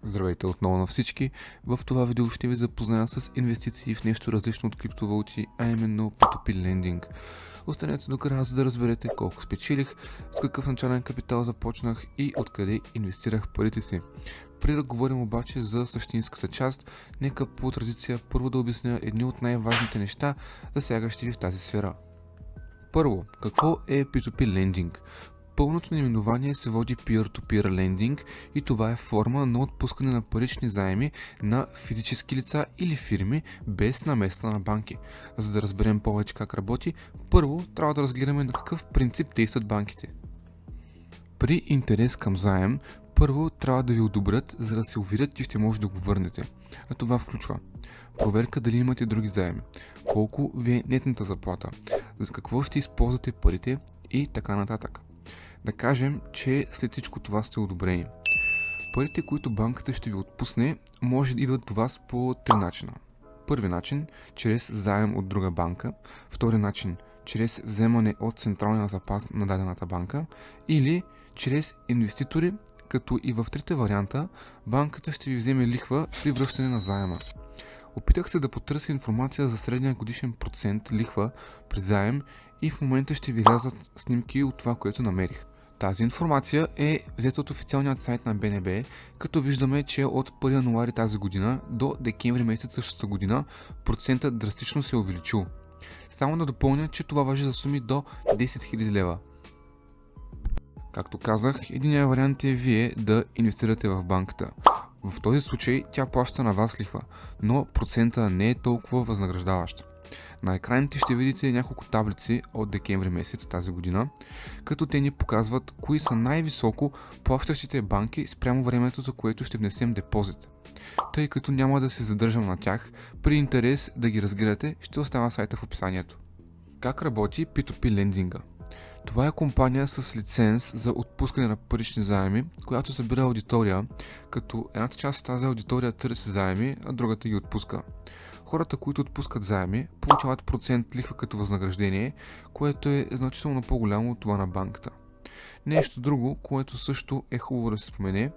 Здравейте отново на всички! В това видео ще ви запозная с инвестиции в нещо различно от криптовалути, а именно P2P Lending. Останете до края, за да разберете колко спечелих, с какъв начален капитал започнах и откъде инвестирах парите си. Преди да говорим обаче за същинската част, нека по традиция първо да обясня едни от най-важните неща, засягащи ви в тази сфера. Първо, какво е P2P Lending? Пълното наименование се води Peer-to-Peer Lending и това е форма на отпускане на парични заеми на физически лица или фирми без наместа на банки. За да разберем повече как работи, първо трябва да разгледаме на какъв принцип действат банките. При интерес към заем, първо трябва да ви одобрят, за да се уверят, че ще може да го върнете. А това включва проверка дали имате други заеми, колко ви е нетната заплата, за какво ще използвате парите и така нататък. Да кажем, че след всичко това сте одобрени. Парите, които банката ще ви отпусне, може да идват до вас по три начина. Първи начин, чрез заем от друга банка. Втори начин, чрез вземане от централния запас на дадената банка. Или чрез инвеститори, като и в трите варианта, банката ще ви вземе лихва при връщане на заема. Опитах се да потърся информация за средния годишен процент лихва при заем и в момента ще ви излязат снимки от това, което намерих. Тази информация е взета от официалният сайт на БНБ, като виждаме, че от 1 януари тази година до декември месец същата година процентът драстично се е увеличил. Само да допълня, че това важи за суми до 10 000 лева. Както казах, единият вариант е вие да инвестирате в банката. В този случай тя плаща на вас лихва, но процента не е толкова възнаграждаващ. На екраните ще видите няколко таблици от декември месец тази година, като те ни показват кои са най-високо плащащите банки спрямо времето, за което ще внесем депозит. Тъй като няма да се задържам на тях, при интерес да ги разгледате, ще оставя сайта в описанието. Как работи P2P лендинга? Това е компания с лиценз за отпускане на парични заеми, която събира аудитория, като едната част от тази аудитория търси заеми, а другата ги отпуска. Хората, които отпускат заеми, получават процент лихва като възнаграждение, което е значително по-голямо от това на банката. Нещо друго, което също е хубаво да се спомене,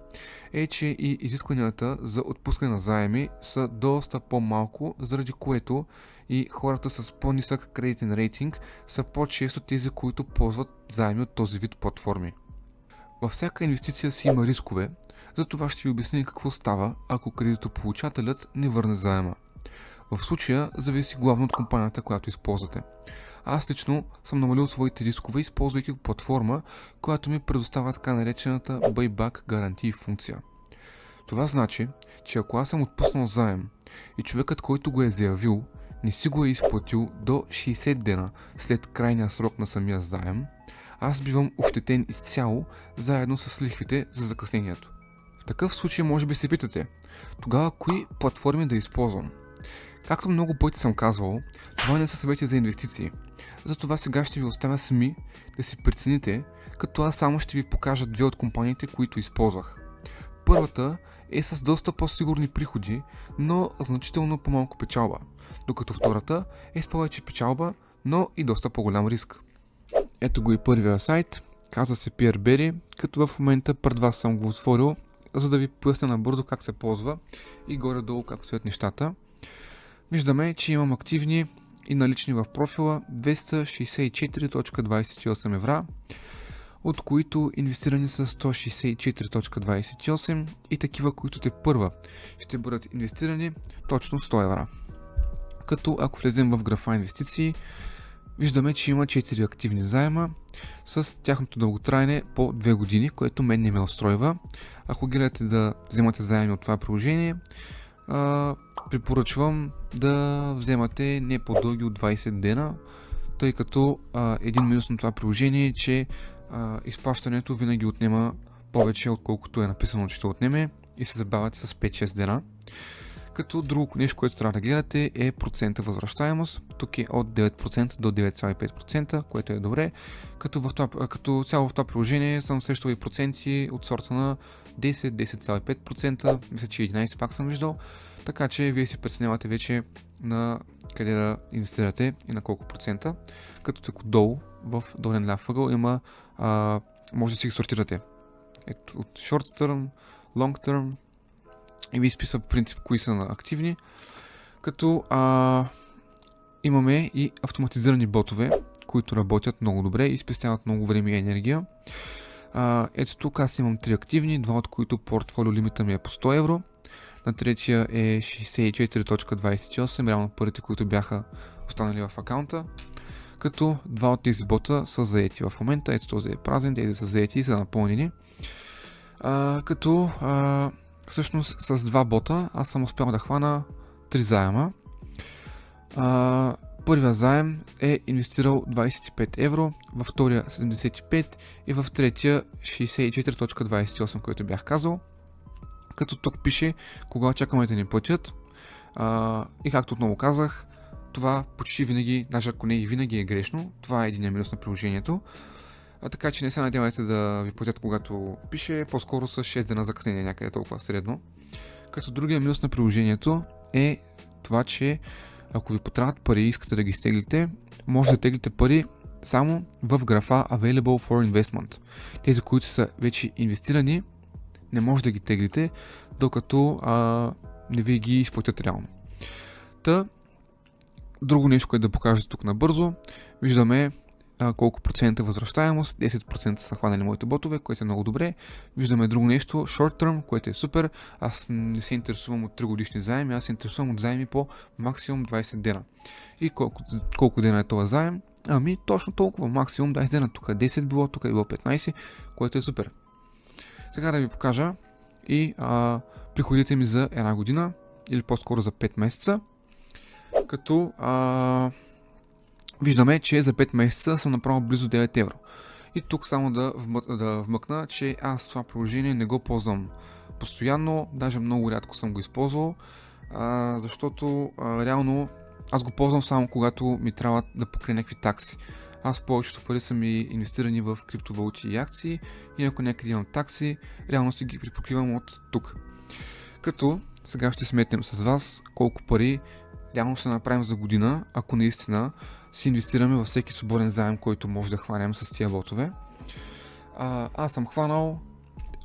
е, че и изискванията за отпускане на заеми са доста по-малко, заради което и хората с по-нисък кредитен рейтинг са по-често тези, които ползват заеми от този вид платформи. Във всяка инвестиция си има рискове, затова ще ви обясня какво става, ако кредитополучателят не върне заема. В случая зависи главно от компанията, която използвате. Аз лично съм намалил своите рискове, използвайки платформа, която ми предоставя така наречената Buyback гарантии функция. Това значи, че ако аз съм отпуснал заем и човекът, който го е заявил, не си го е изплатил до 60 дена след крайния срок на самия заем, аз бивам ощетен изцяло, заедно с лихвите за закъснението. В такъв случай може би се питате, тогава кои платформи да използвам? Както много пъти съм казвал, това не са съвети за инвестиции. Затова сега ще ви оставя сами да си прецените, като аз само ще ви покажа две от компаниите, които използвах. Първата е с доста по-сигурни приходи, но значително по-малко печалба, докато втората е с повече печалба, но и доста по-голям риск. Ето го и първия сайт, казва се PeerBerry, като в момента пред вас съм го отворил, за да ви поясня набързо как се ползва и горе-долу как стоят нещата. Виждаме, че имам активни и налични в профила 264.28 евра, от които инвестирани са 164.28 и такива, които те първа ще бъдат инвестирани точно 100 евра. Като ако влезем в графа инвестиции, виждаме, че има 4 активни заема с тяхното дълготрайне по 2 години, което мен не ме устройва. Ако гледате да вземате заеми от това приложение, препоръчвам да вземате не по-дълги от 20 дена, тъй като един минус на това приложение е, че изплащането винаги отнема повече, отколкото е написано, че ще отнеме и се забавят с 5-6 дена. Като друго нещо, което трябва да гледате е процента възвръщаемост. Тук е от 9% до 9,5%, което е добре. Като цяло в това приложение съм срещал и проценти от сорта на 10, 10,5%, мисля, че 11 пак съм виждал. Така че вие си преценявате вече на къде да инвестирате и на колко процента. Като тук долу, в долен ляв ъгъл има, може да си ги сортирате. Ето, от short term, long term и ви изписва по принцип кои са на активни, като имаме и автоматизирани ботове, които работят много добре и спестяват много време и енергия. Ето тук аз имам 3 активни, 2 от които портфолио лимита ми е по 100 евро. На третия е 64.28, реално парите, които бяха останали в акаунта. Като 2 от тези бота са заети в момента. Ето този е празен, тези са заети и са напълнени. Всъщност с 2 бота аз съм успял да хвана 3 заема. Първия заем е инвестирал 25 евро, във втория 75 и в третия 64.28, който бях казал. Като тук пише кога очакваме да ни платят. И както отново казах, това почти винаги, даже ако не и винаги е грешно. Това е един минус на приложението. Така че не се надявайте да ви платят когато пише, по-скоро са 6 дена закъснение някъде толкова средно. Като другия минус на приложението е това, че ако ви потребват пари и искате да ги изтеглите, може да теглите пари само в графа Available for Investment. Тези, които са вече инвестирани, не може да ги теглите, докато не ви ги изплатят реално. Друго нещо, което да покажа тук набързо, виждаме колко процента възвръщаемост, 10% са хванали моите ботове, което е много добре. Виждаме друго нещо, short term, което е супер. Аз не се интересувам от 3 годишни заеми, аз се интересувам от заеми по максимум 20 дена. И колко дена е това заем? Точно толкова, максимум 20 дена. Тук е 10 било, тук е било 15, което е супер. Сега да ви покажа и приходите ми за една година, или по-скоро за 5 месеца. Като виждаме, че за 5 месеца съм направил близо 9 евро. И тук само да вмъкна, че аз това приложение не го ползвам постоянно, даже много рядко съм го използвал, защото реално аз го ползвам само когато ми трябва да покрия някакви такси. Аз повечето пари са ми инвестирани в криптовалути и акции и ако някъде имам такси, реално си ги припокривам от тук. Като сега ще сметнем с вас колко пари реално ще направим за година, ако наистина си инвестираме във всеки свободен заем, който може да хванем с тия ботове. Аз съм хванал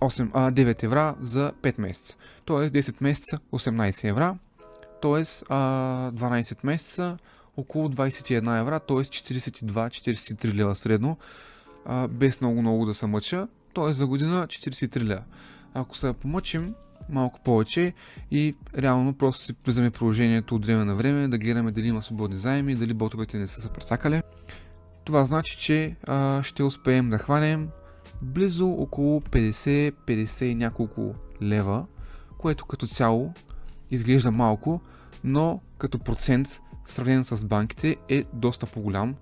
9 евра за 5 месеца, т.е. 10 месеца 18 евра, т.е. 12 месеца около 21 евра, т.е. 42-43 лева средно, без много да се мъча, т.е. за година 43 лева. Ако се помъчим малко повече и реално просто си влизаме приложението от време на време, да гледаме дали има свободни заеми, дали ботовете не са се прецакали. Това значи, че ще успеем да хванем близо около 50 и няколко лева, което като цяло изглежда малко, но като процент сравнен с банките е доста по-голям.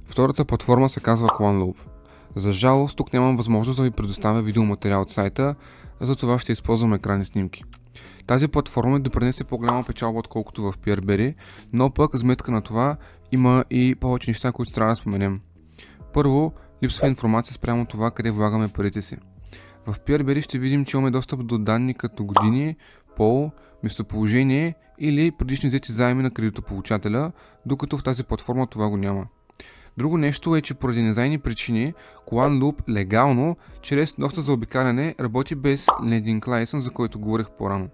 Втората платформа се казва QuantLoop. За жалост, тук нямам възможност да ви предоставя видеоматериал от сайта, затова ще използвам екранни снимки. Тази платформа допринесе по-голяма печалба отколкото в PeerBerry, но пък сметка на това има и повече неща, които трябва да споменем. Първо, липсва информация спрямо това къде влагаме парите си. В PeerBerry ще видим, че имаме достъп до данни като години, пол, местоположение или предишни взети заеми на кредитополучателя, докато в тази платформа това го няма. Друго нещо е, че поради незнайни причини QuantLoop легално, чрез доста заобикаляне, работи без Lending License, за който говорих по-рано.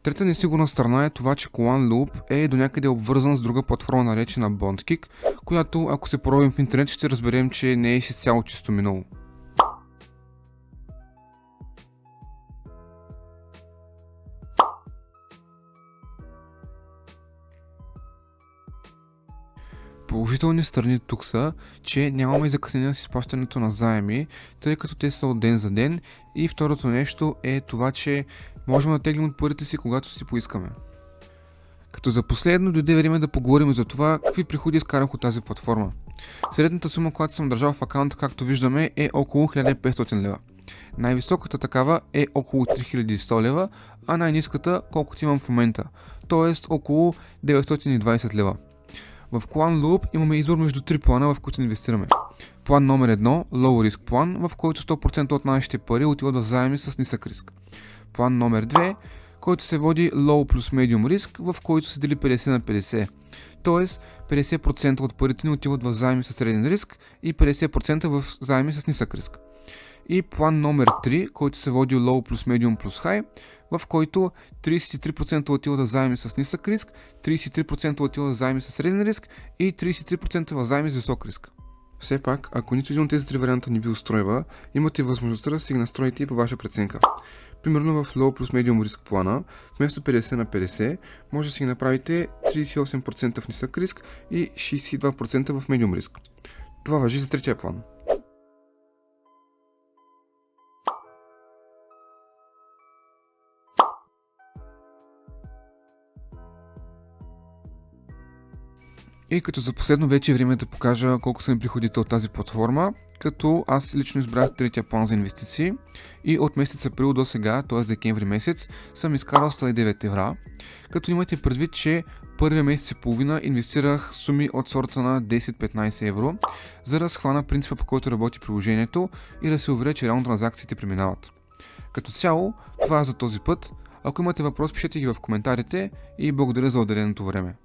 Трета несигурна страна е това, че QuantLoop е до някъде обвързан с друга платформа, наречена BondKick, която ако се поровим в интернет ще разберем, че не е изцяло чисто минало. Положителни страни тук са, че нямаме закъснение с изплащането на заеми, тъй като те са от ден за ден, и второто нещо е това, че можем да теглим от парите си, когато си поискаме. Като за последно дойде време да поговорим за това какви приходи изкарах от тази платформа. Средната сума, която съм държал в акаунта, както виждаме, е около 1500 лева. Най-високата такава е около 3100 лева, а най-ниската колкото имам в момента, т.е. около 920 лева. В Plan Loop имаме избор между 3 плана, в които инвестираме. План номер 1, Low Risk план, в който 100% от нашите пари отиват в заеми с нисък риск. План номер 2, който се води Low плюс Medium Risk, в който се дели 50 на 50. Тоест 50% от парите ни отиват в заеми с среден риск и 50% в заеми с нисък риск. И план номер 3, който се води Low плюс Medium плюс High, в който 33% отиват в заеми с нисък риск, 33% отиват в заеми с среден риск и 33% в заеми с висок риск. Все пак, ако нито един от тези три варианта не ви устройва, имате възможността да си ги настроите и по ваша преценка. Примерно в Low плюс Medium Risk плана, вместо 50 на 50, може да си ги направите 38% в нисък риск и 62% в Medium риск. Това важи за третия план. И като за последно вече е време да покажа колко са ми приходите от тази платформа, като аз лично избрах третия план за инвестиции и от месец април до сега, т.е. декември месец, съм изкарал 109 евра, като имате предвид, че първия месец и половина инвестирах суми от сорта на 10-15 евро, за да схвана принципа, по който работи приложението и да се уверя, че реално транзакциите преминават. Като цяло, това е за този път. Ако имате въпрос, пишете ги в коментарите и благодаря за отделеното време.